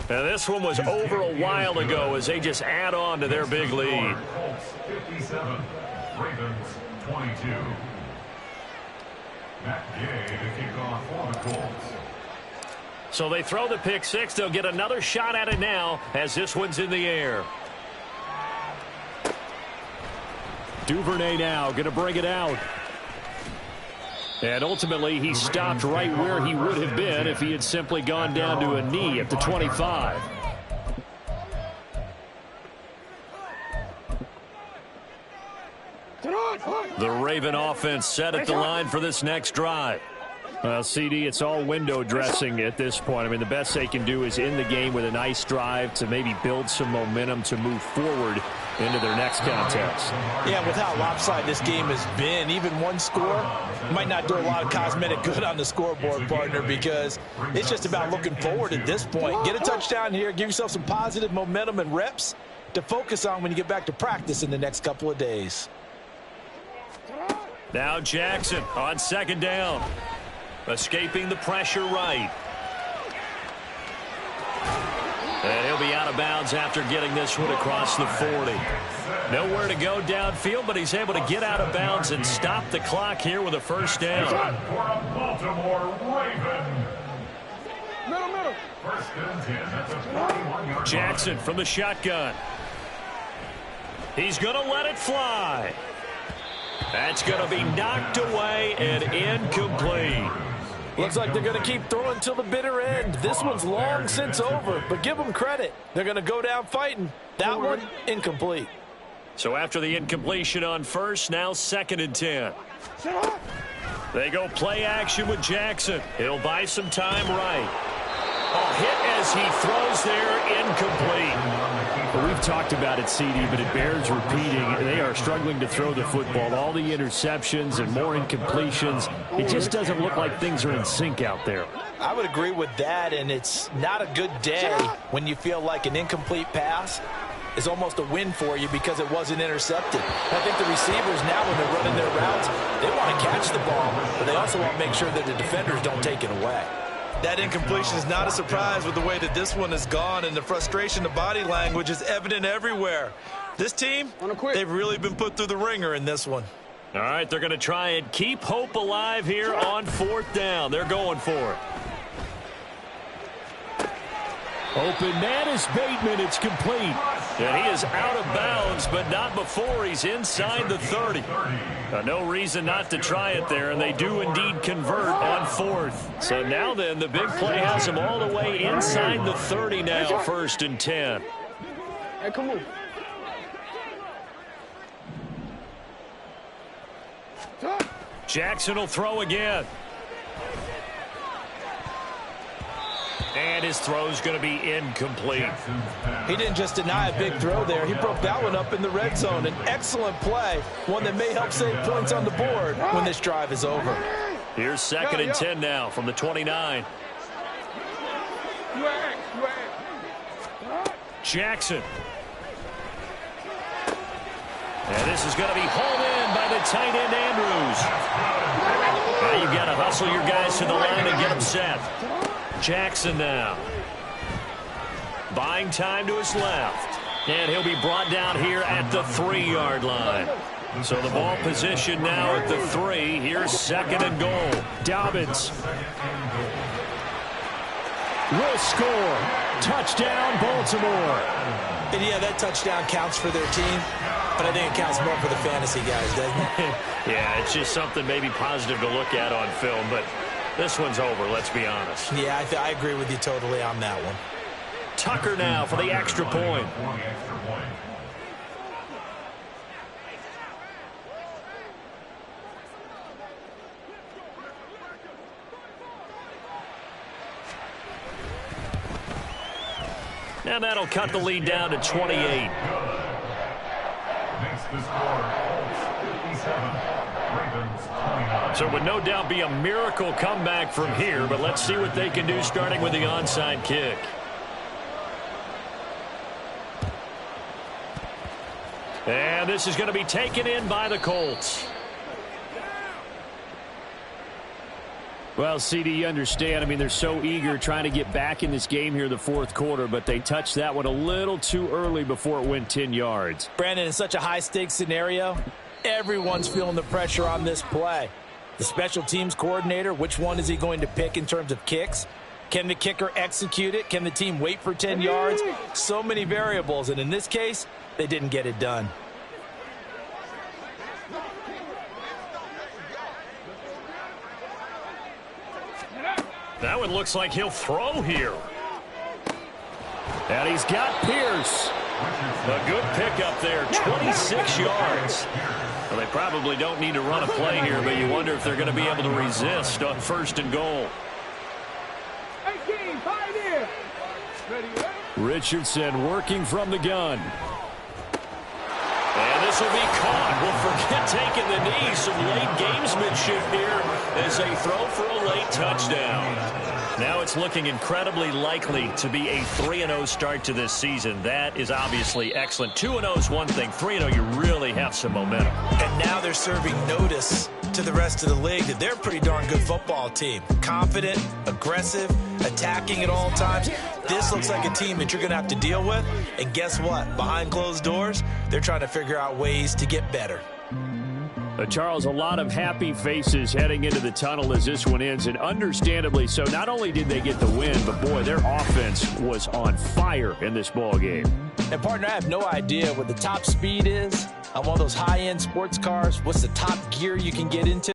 And this one was over a while ago as they just add on to their big lead. Colts 57, Ravens 22. Matt Gay to kick off for the Colts. So they throw the pick six. They'll get another shot at it now as this one's in the air. Duvernay now going to bring it out. And ultimately he stopped right where he would have been if he had simply gone down to a knee at the 25. The Raven offense set at the line for this next drive. Well, CD, it's all window dressing at this point. I mean, the best they can do is in the game with a nice drive to maybe build some momentum to move forward into their next contest. Yeah, with how lopsided this game has been, even one score might not do a lot of cosmetic good on the scoreboard, partner, because it's just about looking forward at this point. Get a touchdown here, give yourself some positive momentum and reps to focus on when you get back to practice in the next couple of days. Now Jackson on second down. Escaping the pressure right. And he'll be out of bounds after getting this one across the 40. Nowhere to go downfield, but he's able to get out of bounds and stop the clock here with a first down. For a Baltimore Raven. Middle. First and 10 at the 41-yard line. Jackson from the shotgun. He's going to let it fly. That's going to be knocked away and incomplete. Looks like they're going to keep throwing till the bitter end. This one's long since over, but give them credit. They're going to go down fighting. That one, incomplete. So after the incompletion on first, now second and 10. They go play action with Jackson. He'll buy some time right. Oh, hit as he throws there, incomplete. Well, we've talked about it, CD, but it bears repeating. They are struggling to throw the football. All the interceptions and more incompletions. It just doesn't look like things are in sync out there. I would agree with that, and it's not a good day when you feel like an incomplete pass is almost a win for you because it wasn't intercepted. I think the receivers now, when they're running their routes, they want to catch the ball, but they also want to make sure that the defenders don't take it away. That incompletion is not a surprise with the way that this one has gone, and the frustration, the body language is evident everywhere. This team, they've really been put through the ringer in this one. All right, they're going to try and keep hope alive here on 4th down. They're going for it. Open man is Bateman. It's complete. And he is out of bounds, but not before he's inside the 30. No reason not to try it there, and they do indeed convert on 4th. So now then, the big play has them all the way inside the 30 now, 1st and 10. Hey, come on. Jackson will throw again. And his throw's going to be incomplete. He didn't just deny a big throw there. He broke that one up in the red zone. An excellent play, one that may help save points on the board when this drive is over. Here's 2nd and 10 now from the 29. Jackson. And this is going to be hauled in by the tight end, Andrews. Now you've got to hustle your guys to the line and get them set. Jackson now. Buying time to his left. And he'll be brought down here at the 3-yard line. So the ball position now at the 3. Here's 2nd and goal. Dobbins will score. Touchdown, Baltimore. And yeah, that touchdown counts for their team, but I think it counts more for the fantasy guys, doesn't it? Yeah, it's just something maybe positive to look at on film, but this one's over, let's be honest. Yeah, I agree with you totally on that one. Tucker now for the extra point. And that'll cut the lead down to 28. Makes the score, Colts 57, Ravens 29. So it would no doubt be a miracle comeback from here, but let's see what they can do starting with the onside kick. And this is going to be taken in by the Colts. Well, CD, you understand. I mean, they're so eager trying to get back in this game here in the 4th quarter, but they touched that one a little too early before it went 10 yards. Brandon, in such a high-stakes scenario, everyone's feeling the pressure on this play. The special teams coordinator, which one is he going to pick in terms of kicks? Can the kicker execute it? Can the team wait for 10 yards? So many variables, and in this case, they didn't get it done. That one looks like he'll throw here. And he's got Pierce. A good pickup there, 26 yards. Well, they probably don't need to run a play here, but you wonder if they're going to be able to resist on 1st and goal. Richardson working from the gun. And this will be caught. We'll forget taking the knee. Some late gamesmanship here as they throw for a late touchdown. Now it's looking incredibly likely to be a 3-0 start to this season. That is obviously excellent. 2-0 is one thing. 3-0, you really have some momentum. And now they're serving notice to the rest of the league that they're a pretty darn good football team. Confident, aggressive, attacking at all times. This looks like a team that you're going to have to deal with. And guess what? Behind closed doors, they're trying to figure out ways to get better. Charles, a lot of happy faces heading into the tunnel as this one ends, and understandably so. Not only did they get the win, but boy, their offense was on fire in this ball game. And partner, I have no idea what the top speed is on one of those high-end sports cars. What's the top gear you can get into?